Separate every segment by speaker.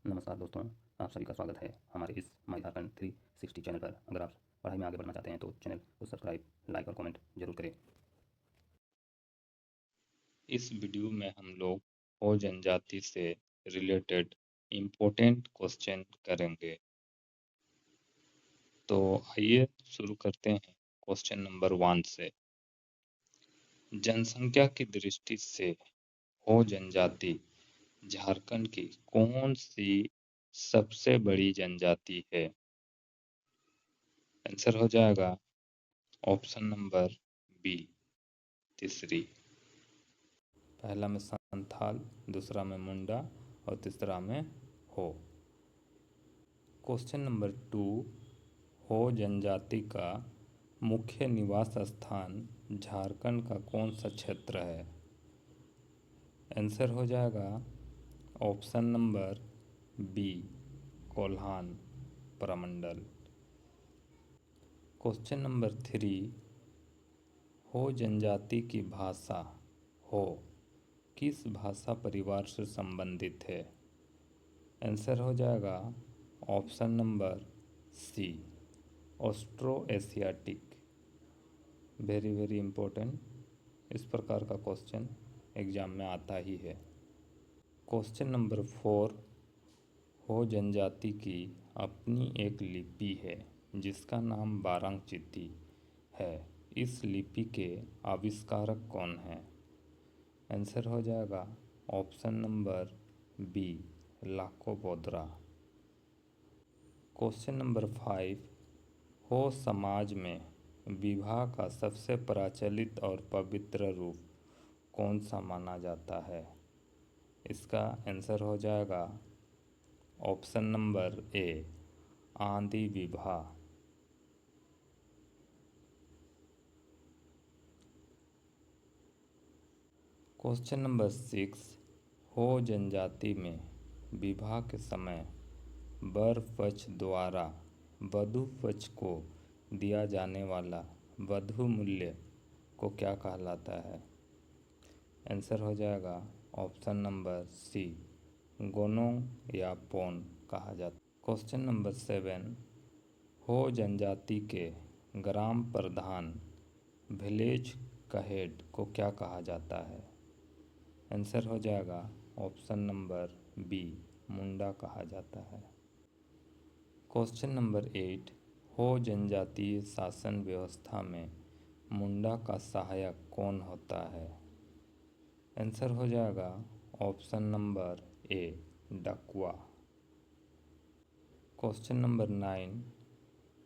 Speaker 1: नमस्कार दोस्तों, आप सभी का स्वागत है हमारे इस माय झारखंड 360 चैनल पर। अगर आप पढ़ाई में आगे बढ़ना चाहते हैं तो चैनल को सब्सक्राइब, लाइक और कमेंट जरूर करें।
Speaker 2: इस वीडियो में हम लोग हो जनजाति से रिलेटेड इम्पोर्टेंट क्वेश्चन करेंगे। तो आइए शुरू करते हैं क्वेश्चन नंबर 1 से। जनसंख्या की दृष्टि से हो जनजाति झारखंड की कौन सी सबसे बड़ी जनजाति है? आंसर हो जाएगा ऑप्शन नंबर बी, तीसरी। पहला में संथाल, दूसरा में मुंडा और तीसरा में हो। क्वेश्चन नंबर 2, हो जनजाति का मुख्य निवास स्थान झारखंड का कौन सा क्षेत्र है? आंसर हो जाएगा ऑप्शन नंबर बी, कोल्हान प्रमंडल। क्वेश्चन नंबर 3, हो जनजाति की भाषा हो किस भाषा परिवार से संबंधित है? आंसर हो जाएगा option number C, Austro Asiatic. Very very important, इस प्रकार का क्वेश्चन एग्जाम में आता ही है। क्वेश्चन नंबर 4, हो जनजाति की अपनी एक लिपि है जिसका नाम बारंग चित्ती है। इस लिपि के आविष्कारक कौन है? आंसर हो जाएगा option number B, Lako Bodra. Question number 5, Ho समाज में विवाह का सबसे प्रचलित और पवित्र रूप कौन सा माना जाता है? इसका आंसर हो जाएगा ऑप्शन नंबर ए, आंधी विवाह। क्वेश्चन नंबर 6, हो जनजाति में विवाह के समय वर पक्ष द्वारा वधू पक्ष को दिया जाने वाला वधू मूल्य को क्या कहलाता है? आंसर हो जाएगा ऑप्शन नंबर सी, गोनों या पौन कहा जाता है। क्वेश्चन नंबर 7, हो जनजाति के ग्राम प्रधान विलेज का हेड को क्या कहा जाता है? आंसर हो जाएगा ऑप्शन नंबर बी, मुंडा कहा जाता है। क्वेश्चन नंबर 8, हो जनजातीय शासन व्यवस्था में मुंडा का सहायक कौन होता है? आंसर हो जाएगा option number A, Dakua. Question number 9,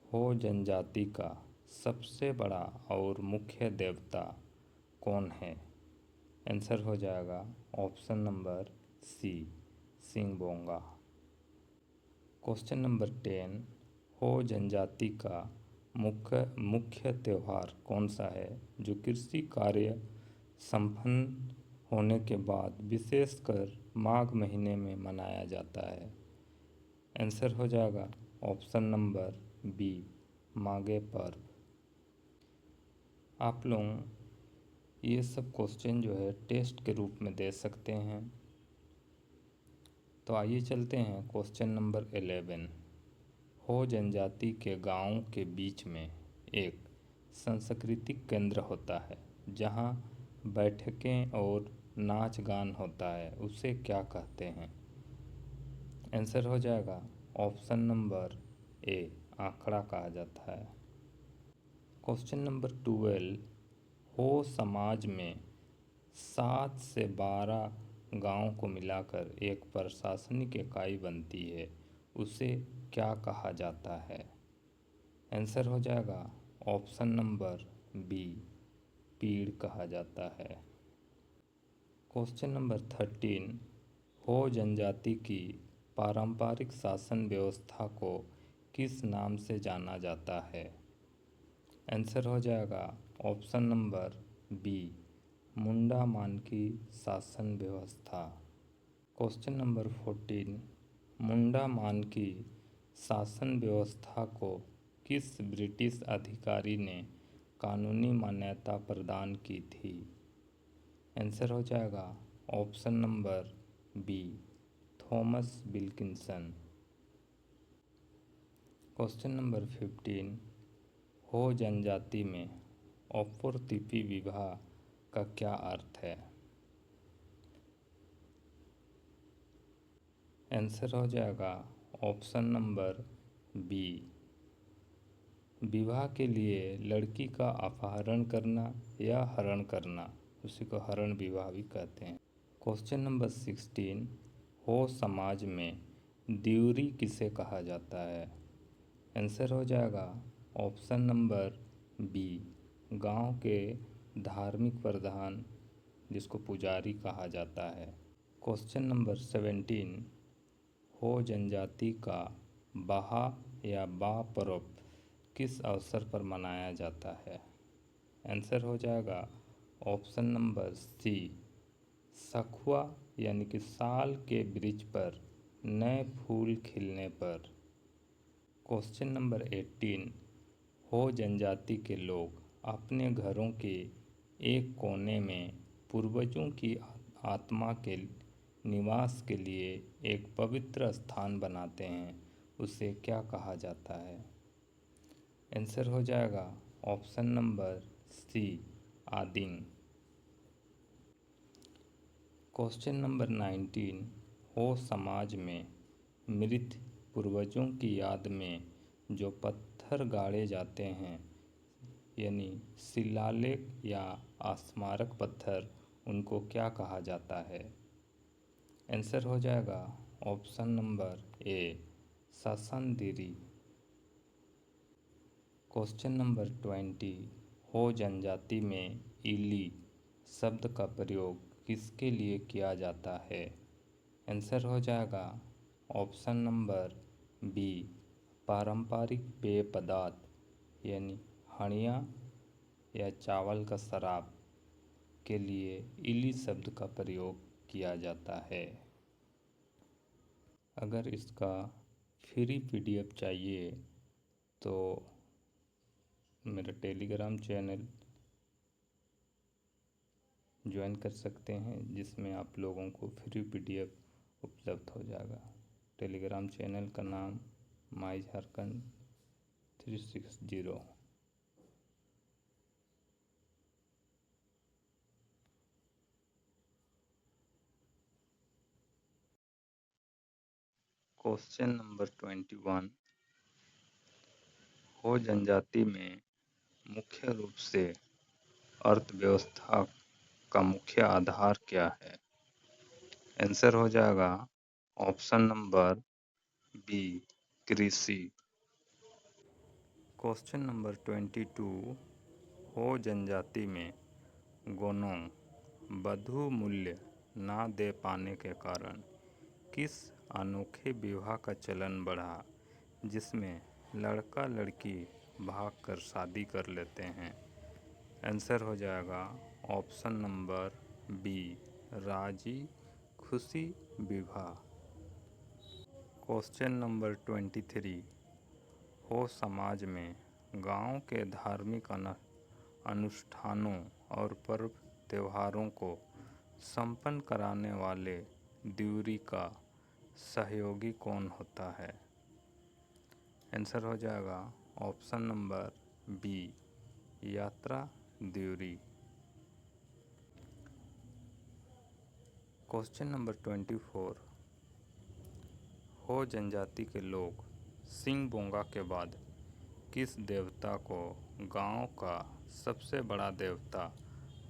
Speaker 2: Ho जनजाति का सबसे बड़ा और मुख्य देवता कौन है? आंसर हो जाएगा option number C, Singbonga. Question number 10, Ho जनजाति का मुख्य त्यौहार कौन सा है जो कृषि कार्य संपन्न होने के बाद विशेषकर माघ महीने में मनाया जाता है? आंसर हो जाएगा ऑप्शन नंबर बी, माघे पर्व। आप लोग ये सब क्वेश्चन जो है टेस्ट के रूप में दे सकते हैं। तो आइए चलते हैं क्वेश्चन नंबर 11, हो जनजाति के गांवों के बीच में एक सांस्कृतिक केंद्र होता है जहां बैठकें और नाच गान होता है, उसे क्या कहते हैं? आंसर हो जाएगा ऑप्शन नंबर ए, आखड़ा कहा जाता है। क्वेश्चन नंबर 12, हो समाज में 7 से 12 गांव को मिलाकर एक प्रशासनिक इकाई बनती है, उसे क्या कहा जाता है? आंसर हो जाएगा ऑप्शन नंबर बी, पीड़ कहा जाता है। क्वेश्चन नंबर 13, हो जनजाति की पारंपरिक शासन व्यवस्था को किस नाम से जाना जाता है? आंसर हो जाएगा ऑप्शन नंबर बी, मुंडा मानकी शासन व्यवस्था। क्वेश्चन नंबर 14, मुंडा मानकी शासन व्यवस्था को किस ब्रिटिश अधिकारी ने कानूनी मान्यता प्रदान की थी? आंसर हो जाएगा option number B, Thomas Wilkinson. Question number 15, Ho जनजाति में अप्रोतिपी विवाह का क्या अर्थ है? आंसर हो जाएगा ऑप्शन नंबर बी, विवाह के लिए लड़की का अपहरण करना या हरण करना, उसी को हरण विवाह भी कहते हैं। क्वेश्चन नंबर 16, हो समाज में द्विरी किसे कहा जाता है? आंसर हो जाएगा ऑप्शन नंबर बी, गांव के धार्मिक प्रधान जिसको पुजारी कहा जाता है। क्वेश्चन नंबर 17, हो जनजाति का बहा या बा पर्व किस अवसर पर मनाया जाता है? आंसर हो जाएगा ऑप्शन नंबर सी, सखुआ यानी कि साल के वृक्ष पर नए फूल खिलने पर। क्वेश्चन नंबर 18, हो जनजाति के लोग अपने घरों के एक कोने में पूर्वजों की आत्मा के निवास के लिए एक पवित्र स्थान बनाते हैं, उसे क्या कहा जाता है? आंसर हो जाएगा option number C, Ading. Question number 19, Ho समाज में मृत पूर्वजों की याद में जो पत्थर गाड़े जाते हैं यानी शिलालेख या स्मारक पत्थर, उनको क्या कहा जाता है? आंसर हो जाएगा option number A, Sasandiri. Question number 20, Ho जनजाति में इली शब्द का प्रयोग किसके लिए किया जाता है? आंसर हो जाएगा ऑप्शन नंबर बी, पारंपरिक पेय पदार्थ यानी हणिया या चावल का शराब के लिए इली शब्द का प्रयोग किया जाता है। अगर इसका फ्री पीडीएफ चाहिए तो मेरा टेलीग्राम चैनल ज्वाइन कर सकते हैं, जिसमें आप लोगों को फ्री पीडीएफ उपलब्ध हो जाएगा। टेलीग्राम चैनल का नाम माई झारखंड 360। क्वेश्चन नंबर 21, हो जनजाति में मुख्य रूप से अर्थव्यवस्था का मुख्य आधार क्या है? आंसर हो जाएगा ऑप्शन नंबर बी, कृषि। क्वेश्चन नंबर 22, हो जनजाति में गोनोंग वधु मूल्य ना दे पाने के कारण किस अनोखे विवाह का चलन बढ़ा, जिसमें लड़का लड़की भाग कर शादी कर लेते हैं? आंसर हो जाएगा ऑप्शन नंबर बी, राजी खुशी विवाह। क्वेश्चन नंबर 23, हो समाज में गांव के धार्मिक अनुष्ठानों और पर्व त्योहारों को संपन्न कराने वाले द्विरी का सहयोगी कौन होता है? आंसर हो जाएगा ऑप्शन नंबर बी, यात्रा द्विरी। क्वेश्चन नंबर 24, हो जनजाति के लोग सिंह बोंगा के बाद किस देवता को गांव का सबसे बड़ा देवता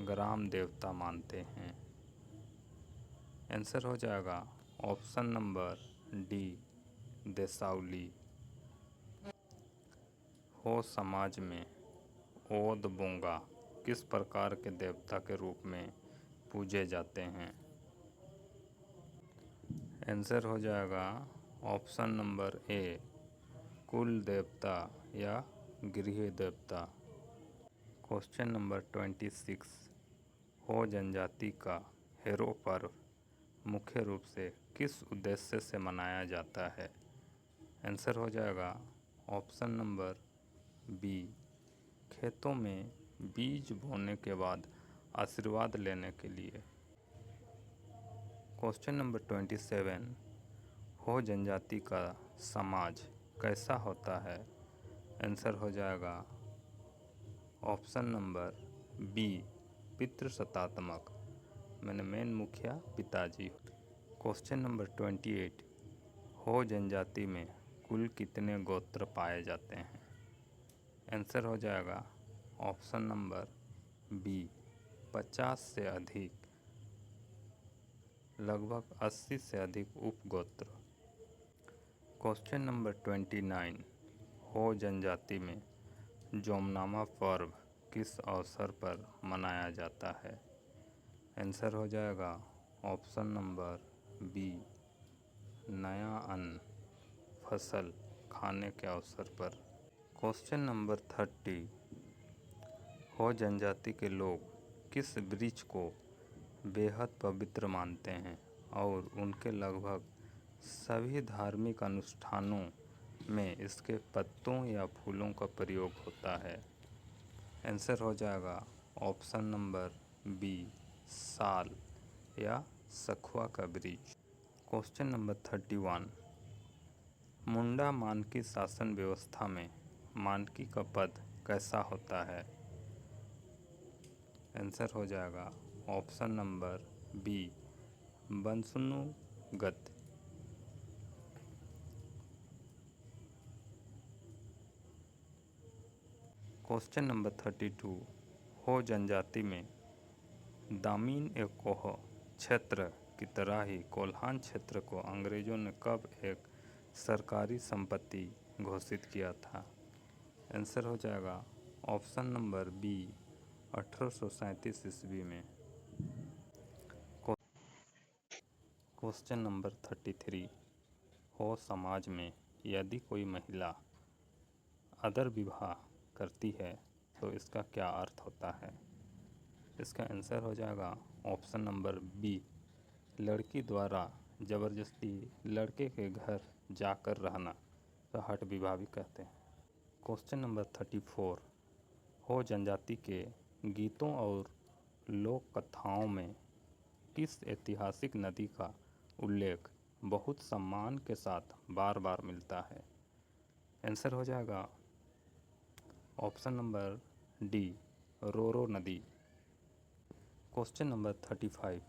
Speaker 2: ग्राम देवता मानते हैं? आंसर हो जाएगा ऑप्शन नंबर डी, देसावली। हो समाज में ओद बोंगा किस प्रकार के देवता के रूप में पूजे जाते हैं? आंसर हो जाएगा ऑप्शन नंबर ए, कुल देवता या गृह देवता। क्वेश्चन नंबर 26, हो जनजाति का हेरो पर्व मुख्य रूप से किस उद्देश्य से मनाया जाता है? आंसर हो जाएगा ऑप्शन नंबर बी, खेतों में बीज बोने के बाद आशीर्वाद लेने के लिए। क्वेश्चन नंबर 27, हो जनजाति का समाज कैसा होता है? आंसर हो जाएगा ऑप्शन नंबर बी, पितृसत्तात्मक, मैंने मेन मुखिया पिताजी। क्वेश्चन नंबर 28, हो जनजाति में कुल कितने गोत्र पाए जाते हैं? आंसर हो जाएगा ऑप्शन नंबर बी, 50 से अधिक, लगभग 80 से अधिक उपगोत्र। क्वेश्चन नंबर 29, हो जनजाति में जोमनामा पर्व किस अवसर पर मनाया जाता है? आंसर हो जाएगा ऑप्शन नंबर बी, नया अन्न फसल खाने के अवसर पर। क्वेश्चन नंबर 30, हो जनजाति के लोग किस वृक्ष को बेहद पवित्र मानते हैं और उनके लगभग सभी धार्मिक अनुष्ठानों में इसके पत्तों या फूलों का प्रयोग होता है? आंसर हो जाएगा ऑप्शन नंबर बी, साल या सखुआ का वृक्ष। क्वेश्चन नंबर 31, मुंडा मानकी शासन व्यवस्था में मानकी का पद कैसा होता है? आंसर हो जाएगा ऑप्शन नंबर बी, वंशानुगत। क्वेश्चन नंबर 32, हो जनजाति में दामिन ए कोह क्षेत्र की तरह ही कोल्हान क्षेत्र को अंग्रेजों ने कब एक सरकारी संपत्ति घोषित किया था? आंसर हो जाएगा ऑप्शन नंबर बी, 1837 ईस्वी में। क्वेश्चन नंबर 33, हो समाज में यदि कोई महिला अदर विवाह करती है तो इसका क्या अर्थ होता है? इसका आंसर हो जाएगा ऑप्शन नंबर बी, लड़की द्वारा ज़बरदस्ती लड़के के घर जाकर रहना, तो हठ विवाह भी कहते हैं। क्वेश्चन नंबर 34, हो जनजाति के गीतों और लोक कथाओं में किस ऐतिहासिक नदी का उल्लेख बहुत सम्मान के साथ बार बार मिलता है? आंसर हो जाएगा ऑप्शन नंबर डी, रोरो नदी। क्वेश्चन नंबर 35,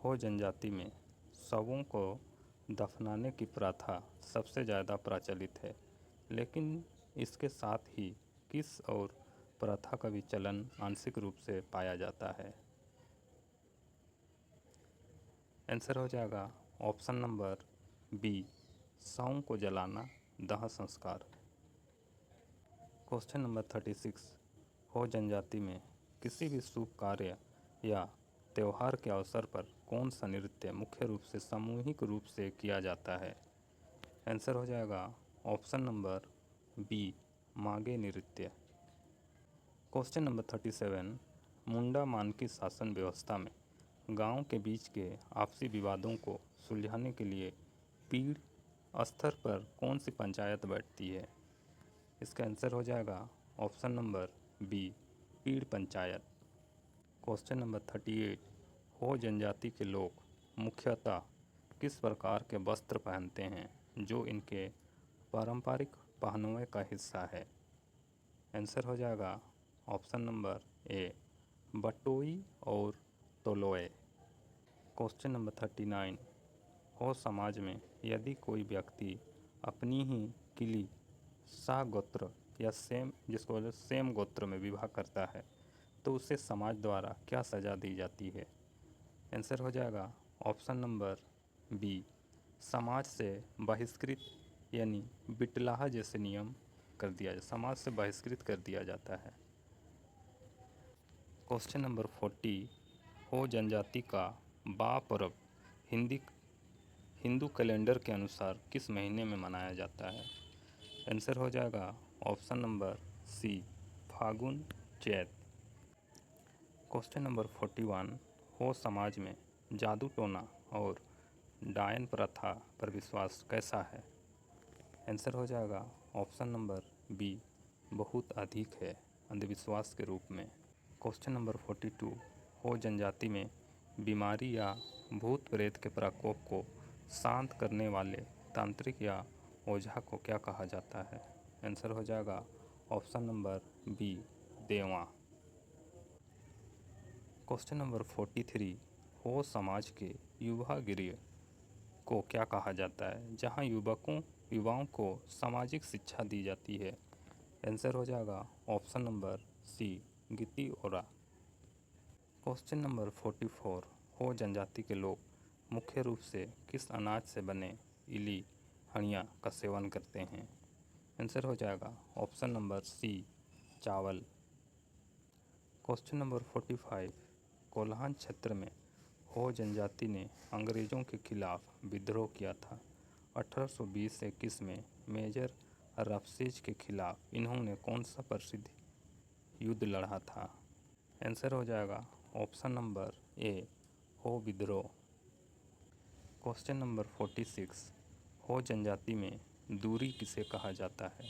Speaker 2: हो जनजाति में शवों को दफनाने की प्रथा सबसे ज़्यादा प्रचलित है, लेकिन इसके साथ ही किस और प्रथा का भी चलन आंशिक रूप से पाया जाता है? आंसर हो जाएगा ऑप्शन नंबर बी, शवों को जलाना, दाह संस्कार। क्वेश्चन नंबर 36, हो जनजाति में किसी भी शुभ कार्य या त्यौहार के अवसर पर कौन सा नृत्य मुख्य रूप से सामूहिक रूप से किया जाता है? आंसर हो जाएगा ऑप्शन नंबर बी, मागे नृत्य। क्वेश्चन नंबर 37, मुंडा मानकी शासन व्यवस्था में गांव के बीच के आपसी विवादों को सुलझाने के लिए पीड़ स्तर पर कौन सी पंचायत बैठती है? इसका आंसर हो जाएगा ऑप्शन नंबर बी, पीड़ पंचायत। क्वेश्चन नंबर 38, हो जनजाति के लोग मुख्यतः किस प्रकार के वस्त्र पहनते हैं जो इनके पारंपरिक पहनावे का हिस्सा है? आंसर हो जाएगा ऑप्शन नंबर ए, बटोई और तोलोए। क्वेश्चन नंबर 39, हो समाज में यदि कोई व्यक्ति अपनी ही किली शाह गोत्र या सेम, जिसको बोले सेम गोत्र में विवाह करता है तो उसे समाज द्वारा क्या सज़ा दी जाती है? आंसर हो जाएगा ऑप्शन नंबर बी, समाज से बहिष्कृत, यानी बिटलाहा जैसे नियम कर दिया जाए, समाज से बहिष्कृत कर दिया जाता है। क्वेश्चन नंबर 40, हो जनजाति का बा पर्व हिंदू कैलेंडर के अनुसार किस महीने में मनाया जाता है? आंसर हो जाएगा ऑप्शन नंबर सी, फागुन चैत। क्वेश्चन नंबर 41, हो समाज में जादू टोना और डायन प्रथा पर विश्वास कैसा है? आंसर हो जाएगा ऑप्शन नंबर बी, बहुत अधिक है, अंधविश्वास के रूप में। क्वेश्चन नंबर 42, हो जनजाति में बीमारी या भूत प्रेत के प्रकोप को शांत करने वाले तांत्रिक या ओझा को क्या कहा जाता है? आंसर हो जाएगा ऑप्शन नंबर बी, देवा। क्वेश्चन नंबर 43, हो समाज के युवा गृह को क्या कहा जाता है, जहां युवाओं को सामाजिक शिक्षा दी जाती है? आंसर हो जाएगा ऑप्शन नंबर सी, गिती ओरा। क्वेश्चन नंबर 44, हो जनजाति के लोग मुख्य रूप से किस अनाज से बने इली हणिया का सेवन करते हैं? आंसर हो जाएगा ऑप्शन नंबर सी, चावल। क्वेश्चन नंबर 45, कोल्हान क्षेत्र में हो जनजाति ने अंग्रेज़ों के खिलाफ विद्रोह किया था। 1820 से 21 में मेजर राफसेज के खिलाफ इन्होंने कौन सा प्रसिद्ध युद्ध लड़ा था? आंसर हो जाएगा ऑप्शन नंबर ए, हो विद्रोह। क्वेश्चन नंबर 46, हो जनजाति में दूरी किसे कहा जाता है?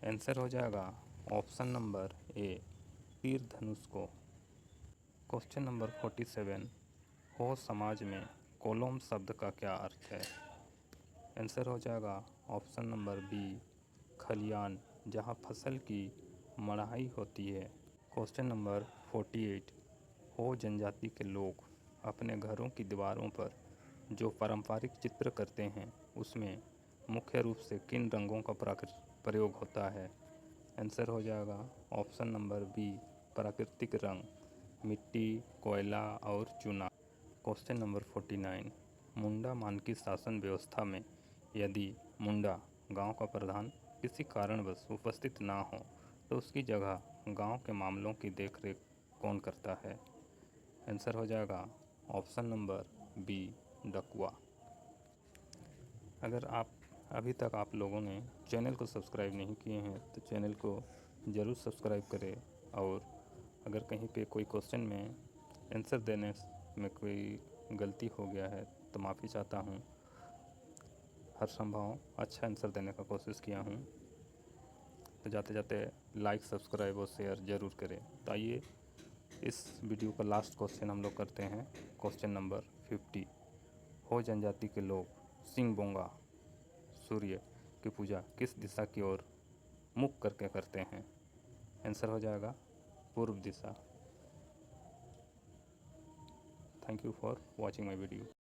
Speaker 2: आंसर हो जाएगा ऑप्शन नंबर ए, तीर धनुष को। क्वेश्चन नंबर 47, हो समाज में कोलोम शब्द का क्या अर्थ है? आंसर हो जाएगा ऑप्शन नंबर बी, खलियान, जहां फसल की मड़ाई होती है। क्वेश्चन नंबर 48, हो जनजाति के लोग अपने घरों की दीवारों पर जो पारंपरिक चित्र करते हैं उसमें मुख्य रूप से किन रंगों का प्रयोग होता है? आंसर हो जाएगा ऑप्शन नंबर बी, प्राकृतिक रंग, मिट्टी, कोयला और चूना। क्वेश्चन नंबर 49, मुंडा मानकी शासन व्यवस्था में यदि मुंडा गांव का प्रधान किसी कारणवश उपस्थित ना हो तो उसकी जगह गांव के मामलों की देखरेख कौन करता है? आंसर हो जाएगा ऑप्शन नंबर बी, डकुआ। अगर अभी तक आप लोगों ने चैनल को सब्सक्राइब नहीं किए हैं तो चैनल को ज़रूर सब्सक्राइब करें, और अगर कहीं पे कोई क्वेश्चन में आंसर देने में कोई गलती हो गया है तो माफ़ी चाहता हूँ। हर संभव अच्छा आंसर देने का कोशिश किया हूँ। तो जाते जाते लाइक, सब्सक्राइब और शेयर ज़रूर करें। तो आइए इस वीडियो का लास्ट क्वेश्चन हम लोग करते हैं। क्वेश्चन नंबर 50, हो जनजाति के लोग सिंह बोंगा सूर्य की पूजा किस दिशा की ओर मुख करके करते हैं? आंसर हो जाएगा पूर्व दिशा। Thank you for watching my video.